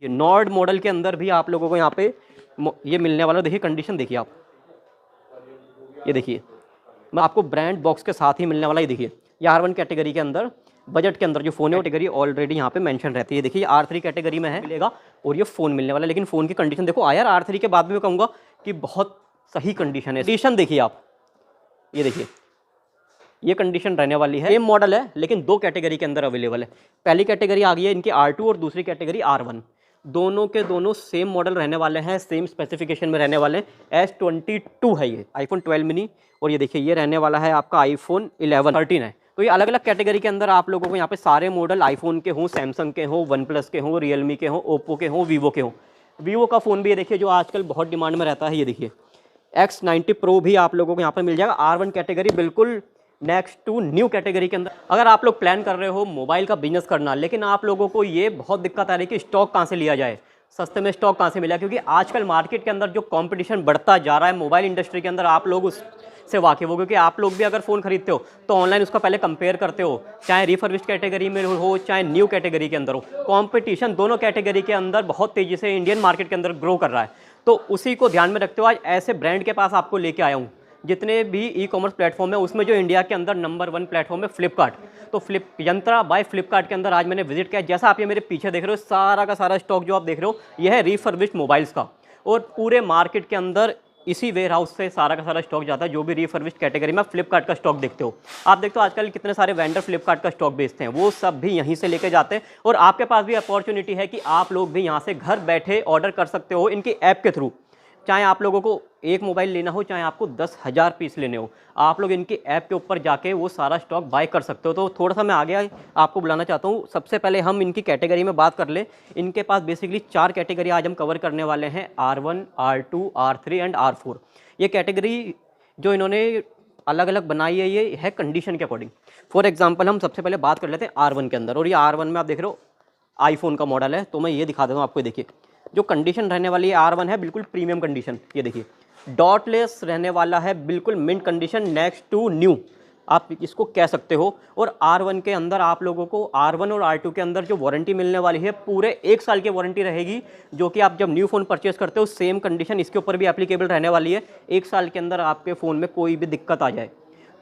ये Nord model के अंदर भी आप लोगों को यहाँ पे ये मिलने वाला, देखिए कंडीशन देखिए आप, ये देखिए मैं आपको ब्रांड बॉक्स के साथ ही मिलने वाला, ये देखिए ये R1 कैटेगरी के अंदर बजट के अंदर जो फ़ोन है कैटेगरी ऑलरेडी यहाँ पे मेंशन रहती है। देखिए ये R3 कैटेगरी में है मिलेगा और ये फ़ोन मिलने वाला है। लेकिन फ़ोन की कंडीशन देखो यार, R3 के बाद भी मैं कहूँगा कि बहुत सही कंडीशन है। कंडीशन देखिए आप, ये देखिए ये कंडीशन रहने वाली है। सेम मॉडल है लेकिन दो कैटेगरी के अंदर अवेलेबल है। पहली कैटेगरी आ गई है इनकी R2 और दूसरी कैटेगरी R1। दोनों के दोनों सेम मॉडल रहने वाले हैं, सेम स्पेसिफिकेशन में रहने वाले हैं। S22 है ये iPhone 12 मिनी, और ये देखिए ये रहने वाला है आपका iPhone 11 13 है। तो ये अलग अलग कैटेगरी के अंदर आप लोगों को यहाँ पे सारे मॉडल आईफोन के हों, सैमसंग के हों, वन प्लस के हों, रियलमी के हों, ओप्पो के हों, वीवो के हों। वीवो का फ़ोन भी ये देखिए जो आजकल बहुत डिमांड में रहता है, ये देखिए X90 Pro भी आप लोगों को यहाँ पर मिल जाएगा। R1 कैटेगरी बिल्कुल नेक्स्ट टू न्यू कैटेगरी के अंदर। अगर आप लोग प्लान कर रहे हो मोबाइल का बिजनेस करना, लेकिन आप लोगों को ये बहुत दिक्कत आ रही है कि स्टॉक कहाँ से लिया जाए, सस्ते में स्टॉक कहाँ से मिला, क्योंकि आजकल मार्केट के अंदर जो कंपटीशन बढ़ता जा रहा है मोबाइल इंडस्ट्री के अंदर, आप लोग उससे वाकिफ हो, क्योंकि आप लोग भी अगर फ़ोन खरीदते हो तो ऑनलाइन उसका पहले कंपेयर करते हो, चाहे रिफर्बिश्ड कैटेगरी में हो चाहे न्यू कैटेगरी के अंदर हो। कंपटीशन दोनों कैटेगरी के अंदर बहुत तेज़ी से इंडियन मार्केट के अंदर ग्रो कर रहा है। तो उसी को ध्यान में रखते हुए आज ऐसे ब्रांड के पास आपको लेके आया हूँ। जितने भी ई कॉमर्स प्लेटफॉर्म है उसमें जो इंडिया के अंदर नंबर 1 प्लेटफॉर्म है फ्लिपकार्ट। तो यंत्रा बाय फ्लिपकार्ट के अंदर आज मैंने विजिट किया। जैसा आप ये मेरे पीछे देख रहे हो, सारा का सारा स्टॉक जो आप देख रहे हो यह है रिफर्बिश्ड मोबाइल्स का, और पूरे मार्केट के अंदर इसी वेयर हाउस से सारा का सारा स्टॉक जाता है। जो भी रिफर्बिश्ड कैटेगरी में फ्लिपकार्ट का स्टॉक देखते हो, आप देखते हो आजकल कितने सारे वेंडर फ्लिपकार्ट का स्टॉक बेचते हैं, वो सब भी यहीं से लेके जाते हैं। और आपके पास भी अपॉर्चुनिटी है कि आप लोग भी यहाँ से घर बैठे ऑर्डर कर सकते हो इनकी ऐप के थ्रू। चाहे आप लोगों को एक मोबाइल लेना हो, चाहे आपको 10,000 पीस लेने हो, आप लोग इनकी ऐप के ऊपर जाके वो सारा स्टॉक बाय कर सकते हो। तो थोड़ा सा मैं आगे आपको बुलाना चाहता हूँ। सबसे पहले हम इनकी कैटेगरी में बात कर ले। इनके पास बेसिकली 4 कैटेगरी आज हम कवर करने वाले हैं, R1, R2, R3 and R4। ये कैटेगरी जो इन्होंने अलग अलग बनाई है, ये है कंडीशन के अकॉर्डिंग। फॉर एग्जाम्पल हम सबसे पहले बात कर लेते हैं R1 के अंदर, और ये R1 में आप देख रहे हो आईफोन का मॉडल है। तो मैं ये दिखा देता हूँ आपको, देखिए जो कंडीशन रहने वाली है R1 है बिल्कुल प्रीमियम कंडीशन। ये देखिए डॉटलेस रहने वाला है, बिल्कुल mint condition, next to new आप इसको कह सकते हो। और R1 के अंदर आप लोगों को R1 और R2 के अंदर जो वारंटी मिलने वाली है, पूरे 1 साल की वारंटी रहेगी, जो कि आप जब न्यू फ़ोन परचेस करते हो सेम कंडीशन इसके ऊपर भी एप्लीकेबल रहने वाली है। 1 साल के अंदर आपके फ़ोन में कोई भी दिक्कत आ जाए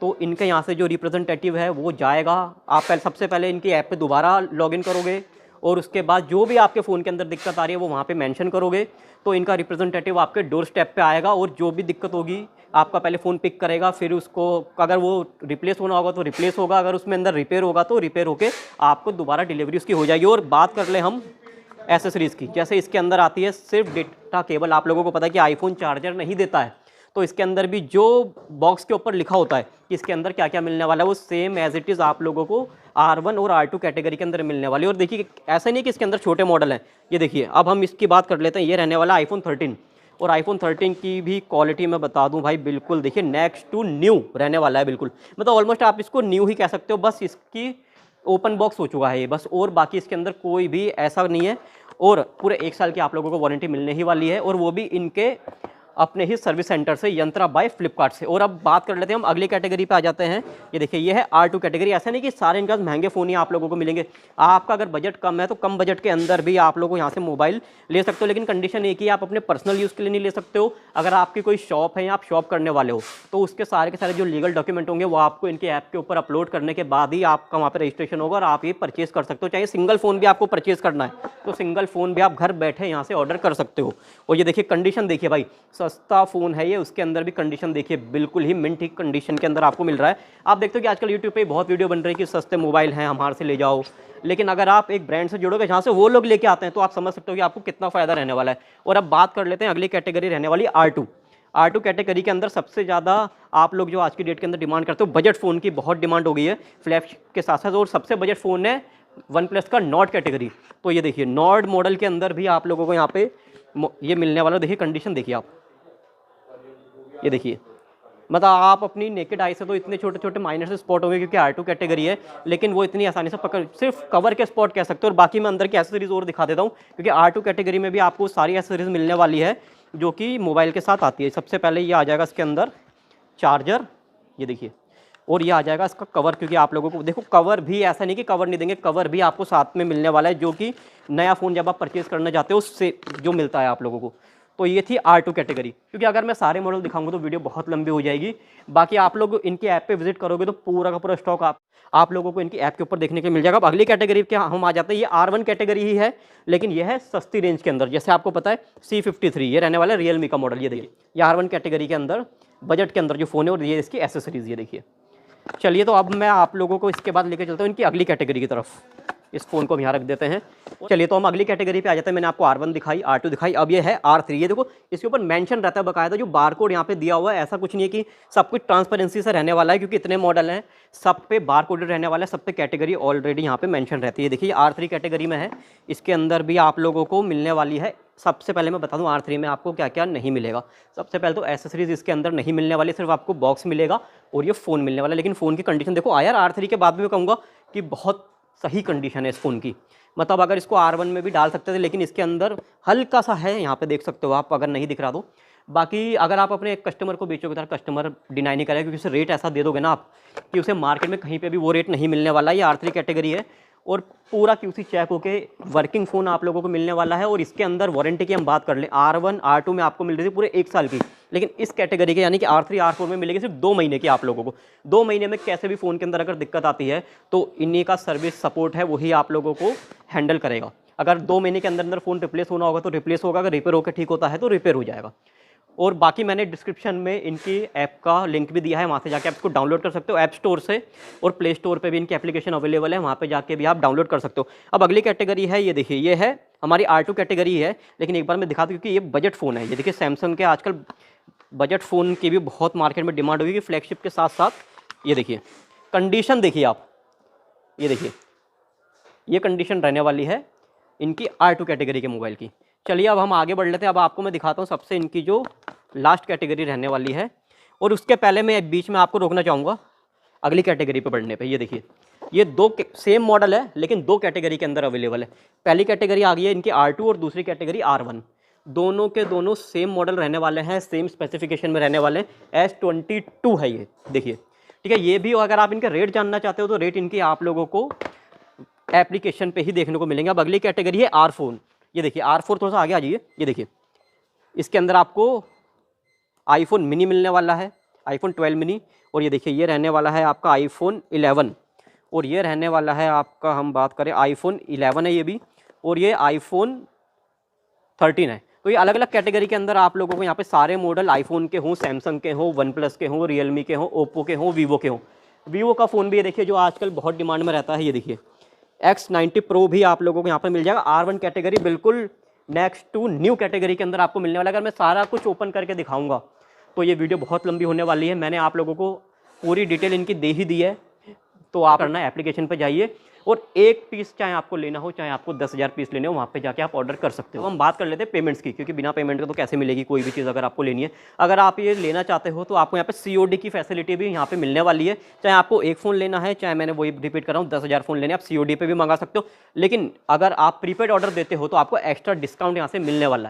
तो इनके यहाँ से जो रिप्रेजेंटेटिव है वो जाएगा। आप सबसे पहले इनकी ऐप पे दोबारा लॉगिन करोगे और उसके बाद जो भी आपके फ़ोन के अंदर दिक्कत आ रही है वो वहाँ पे मेंशन करोगे, तो इनका रिप्रेजेंटेटिव आपके डोर स्टेप पे आएगा और जो भी दिक्कत होगी आपका पहले फ़ोन पिक करेगा, फिर उसको अगर वो रिप्लेस होना होगा तो रिप्लेस होगा, अगर उसमें अंदर रिपेयर होगा तो रिपेयर होके आपको दोबारा डिलीवरी उसकी हो जाएगी। और बात कर ले हम एसेसरीज़ की, जैसे इसके अंदर आती है सिर्फ डेटा केबल। आप लोगों को पता है कि आईफोन चार्जर नहीं देता है, तो इसके अंदर भी जो बॉक्स के ऊपर लिखा होता है कि इसके अंदर क्या क्या मिलने वाला है, वो सेम एज इट इज़ आप लोगों को R1 और R2 कैटेगरी के अंदर मिलने वाली है। और देखिए ऐसा नहीं कि इसके अंदर छोटे मॉडल हैं। ये देखिए अब हम इसकी बात कर लेते हैं। ये रहने वाला iPhone 13, और iPhone 13 की भी क्वालिटी मैं बता दूं भाई, बिल्कुल देखिए नेक्स्ट टू न्यू रहने वाला है। बिल्कुल मतलब ऑलमोस्ट आप इसको न्यू ही कह सकते हो, बस इसकी ओपन बॉक्स हो चुका है ये बस, और बाकी इसके अंदर कोई भी ऐसा नहीं है। और पूरे 1 साल की आप लोगों को वारंटी मिलने ही वाली है, और वो भी इनके अपने ही सर्विस सेंटर से, यंत्रा बाय फ्लिपकार्ट से। और अब बात कर लेते हैं हम अगली कैटेगरी पे आ जाते हैं। ये देखिए ये है R2 कैटेगरी। ऐसा नहीं कि सारे इनके महंगे फ़ोन ही आप लोगों को मिलेंगे। आपका अगर बजट कम है तो कम बजट के अंदर भी आप लोगों को यहाँ से मोबाइल ले सकते हो, लेकिन कंडीशन एक ही, आप अपने पर्सनल यूज़ के लिए नहीं ले सकते हो। अगर आपकी कोई शॉप है या आप शॉप करने वाले हो तो उसके सारे के सारे जो लीगल डॉक्यूमेंट होंगे वो आपको इनके ऐप के ऊपर अपलोड करने के बाद ही आपका वहाँ पर रजिस्ट्रेशन होगा और आप ये परचेज़ कर सकते हो। चाहे सिंगल फ़ोन भी आपको परचेज़ करना है तो सिंगल फ़ोन भी आप घर बैठे यहाँ से ऑर्डर कर सकते हो। और ये देखिए कंडीशन देखिए भाई, सस्ता फ़ोन है ये, उसके अंदर भी कंडीशन देखिए बिल्कुल ही मिंट ही कंडीशन के अंदर आपको मिल रहा है। आप देखते हो कि आजकल यूट्यूब पे बहुत वीडियो बन रही है कि सस्ते मोबाइल हैं हमारे से ले जाओ, लेकिन अगर आप एक ब्रांड से जुड़ोगे जहाँ से वो लोग लेके आते हैं तो आप समझ सकते हो कि आपको कितना फ़ायदा रहने वाला है। और अब बात कर लेते हैं अगली कैटेगरी रहने वाली R2 कैटेगरी के अंदर सबसे ज़्यादा आप लोग जो आज की डेट के अंदर डिमांड करते हो, बजट फ़ोन की बहुत डिमांड हो गई है फ्लैगशिप के साथ साथ, और सबसे बजट फ़ोन है वन प्लस का नॉर्ड कैटेगरी। तो ये देखिए नॉर्ड मॉडल के अंदर भी आप लोगों को यहाँ पे ये मिलने वाला, देखिए कंडीशन देखिए आप, ये देखिए मतलब आप अपनी नेकेड आई से तो इतने छोटे छोटे माइनर से स्पॉट होंगे क्योंकि R2 कैटेगरी है, लेकिन वो इतनी आसानी से पकड़, सिर्फ कवर के स्पॉट कह सकते हो। और बाकी मैं अंदर की एसेसरीज और दिखा देता हूँ, क्योंकि R2 कैटेगरी में भी आपको सारी एसेसरीज मिलने वाली है जो कि मोबाइल के साथ आती है। सबसे पहले ये आ जाएगा इसके अंदर चार्जर, ये देखिए और ये आ जाएगा इसका कवर, क्योंकि आप लोगों को देखो कवर भी ऐसा नहीं कि कवर नहीं देंगे, कवर भी आपको साथ में मिलने वाला है, जो कि नया फ़ोन जब आप परचेज़ करना चाहते हो उससे जो मिलता है आप लोगों को। तो ये थी R2 कैटेगरी, क्योंकि अगर मैं सारे मॉडल दिखाऊंगा तो वीडियो बहुत लंबी हो जाएगी। बाकी आप लोग इनके ऐप पे विजिट करोगे तो पूरा का पूरा स्टॉक आप लोगों को इनकी ऐप के ऊपर देखने को मिल जाएगा। अब अगली कैटेगरी के हम आ जाते हैं, ये R1 कैटेगरी ही है, लेकिन यह है सस्ती रेंज के अंदर। जैसे आपको पता है C53 ये रहने वाला है रियलमी का मॉडल, ये देखिए ये R1 कैटेगरी के अंदर बजट के अंदर जो फ़ोन है, और ये इसकी एसेसरीज़ ये देखिए। चलिए तो अब मैं आप लोगों को इसके बाद लेके चलता हूँ इनकी अगली कैटेगरी की तरफ। इस फ़ोन को हम यहाँ रख देते हैं। चलिए तो हम अगली कैटेगरी पे आ जाते हैं। मैंने आपको R1 दिखाई, R2 दिखाई, अब ये है R3। ये देखो इसके ऊपर मेंशन रहता है बाकायदा, जो बारकोड यहाँ पे दिया हुआ है। ऐसा कुछ नहीं है कि सब कुछ ट्रांसपेरेंसी से रहने वाला है, क्योंकि इतने मॉडल हैं, सब पे बारकोडेड रहने वाला है, सब पे कैटेगरी ऑलरेडी यहाँ पे मेंशन रहती है। देखिए R3 कैटेगरी में है, इसके अंदर भी आप लोगों को मिलने वाली है। सबसे पहले मैं बता दूं R3 में आपको क्या क्या नहीं मिलेगा। सबसे पहले तो एसेसरीज इसके अंदर नहीं मिलने वाली, सिर्फ आपको बॉक्स मिलेगा और ये फ़ोन मिलने वाला है। लेकिन फ़ोन की कंडीशन देखो R3 के बाद भी मैं कहूँगा कि बहुत सही कंडीशन है इस फ़ोन की। मतलब अगर इसको R1 में भी डाल सकते थे, लेकिन इसके अंदर हल्का सा है, यहाँ पे देख सकते हो आप, अगर नहीं दिख रहा तो। बाकी अगर आप अपने एक कस्टमर को बेचोगे तो कस्टमर डिनाई नहीं करेगा, क्योंकि उसे रेट ऐसा दे दोगे ना आप कि उसे मार्केट में कहीं पे भी वो रेट नहीं मिलने वाला। ये R3 कैटेगरी है और पूरा QC चेक होके वर्किंग फ़ोन आप लोगों को मिलने वाला है। और इसके अंदर वारंटी की हम बात कर लें, R1 R2 में आपको मिल रही थी पूरे 1 साल की, लेकिन इस कैटेगरी के यानी कि R3 R4 में मिलेगी सिर्फ 2 महीने की आप लोगों को। 2 महीने में कैसे भी फ़ोन के अंदर अगर दिक्कत आती है तो इन्हीं का सर्विस सपोर्ट है, वही आप लोगों को हैंडल करेगा। अगर 2 महीने के अंदर अंदर फ़ोन रिप्लेस होना होगा तो रिप्लेस होगा, अगर रिपेयर होकर ठीक होता है तो रिपेयर हो जाएगा। और बाकी मैंने डिस्क्रिप्शन में इनकी ऐप का लिंक भी दिया है, वहाँ से जाके आप इसको डाउनलोड कर सकते हो ऐप स्टोर से, और प्ले स्टोर पे भी इनकी एप्लीकेशन अवेलेबल है, वहाँ पे जाके भी आप डाउनलोड कर सकते हो। अब अगली कैटेगरी है, ये देखिए ये है हमारी R2 कैटेगरी है, लेकिन एक बार मैं दिखा दूँ क्योंकि ये बजट फ़ोन है। ये देखिए सैमसंग के आजकल बजट फ़ोन की भी बहुत मार्केट में डिमांड होगी, फ्लैगशिप के साथ साथ। ये देखिए कंडीशन देखिए आप, ये देखिए ये कंडीशन रहने वाली है इनकी R2 कैटेगरी के मोबाइल की। चलिए अब हम आगे बढ़ लेते हैं। अब आपको मैं दिखाता हूँ सबसे इनकी जो लास्ट कैटेगरी रहने वाली है, और उसके पहले मैं बीच में आपको रोकना चाहूँगा अगली कैटेगरी पे बढ़ने पे। ये देखिए ये 2 सेम मॉडल है, लेकिन 2 कैटेगरी के अंदर अवेलेबल है। पहली कैटेगरी आ गई है इनकी R2 और दूसरी कैटेगरी R1। दोनों के दोनों सेम मॉडल रहने वाले हैं, सेम स्पेसिफिकेशन में रहने वाले हैं। S22 है ये देखिए, ठीक है। ये भी अगर आप इनका रेट जानना चाहते हो तो रेट इनकी आप लोगों को एप्लीकेशन पे ही देखने को मिलेंगे। अब अगली कैटेगरी है R4। ये देखिए R4, थोड़ा सा आगे आ जाइए। ये देखिए इसके अंदर आपको iPhone मिनी मिलने वाला है, iPhone 12 मिनी। और ये देखिए ये रहने वाला है आपका iPhone 11, और ये रहने वाला है आपका, हम बात करें iPhone 11 है ये भी, और ये iPhone 13 है। तो ये अलग अलग कैटेगरी के अंदर आप लोगों को यहाँ पे सारे मॉडल आईफोन के हों, सैमसंग के हों, वन प्लस के हों, रियलमी के हों, ओप्पो के हों, वीवो के हों। वीवो का फ़ोन भी ये देखिए जो आजकल बहुत डिमांड में रहता है। ये देखिए X90 Pro भी आप लोगों को यहाँ पर मिल जाएगा। R1 कैटेगरी बिल्कुल नेक्स्ट टू न्यू कैटेगरी के अंदर आपको मिलने वाला है। अगर मैं सारा कुछ ओपन करके दिखाऊंगा तो ये वीडियो बहुत लंबी होने वाली है। मैंने आप लोगों को पूरी डिटेल इनकी दे ही दी है, तो आप करना है एप्लीकेशन पे जाइए और एक पीस चाहे आपको लेना हो, चाहे आपको 10,000 पीस लेने हो, वहाँ पे जाके आप ऑर्डर कर सकते हो। हम बात कर लेते हैं पेमेंट्स की, क्योंकि बिना पेमेंट के तो कैसे मिलेगी कोई भी चीज़ अगर आपको लेनी है। अगर आप ये लेना चाहते हो तो आपको यहाँ पे COD की फैसिलिटी भी यहाँ पे मिलने वाली है। चाहे आपको एक फ़ोन लेना है, चाहे मैंने वही रिपीट कर रहा हूँ 10,000 फ़ोन लेने, आप COD पे भी मंगा सकते हो। लेकिन अगर आप प्रीपेड ऑर्डर देते हो तो आपको एक्स्ट्रा डिस्काउंट यहाँ से मिलने वाला है।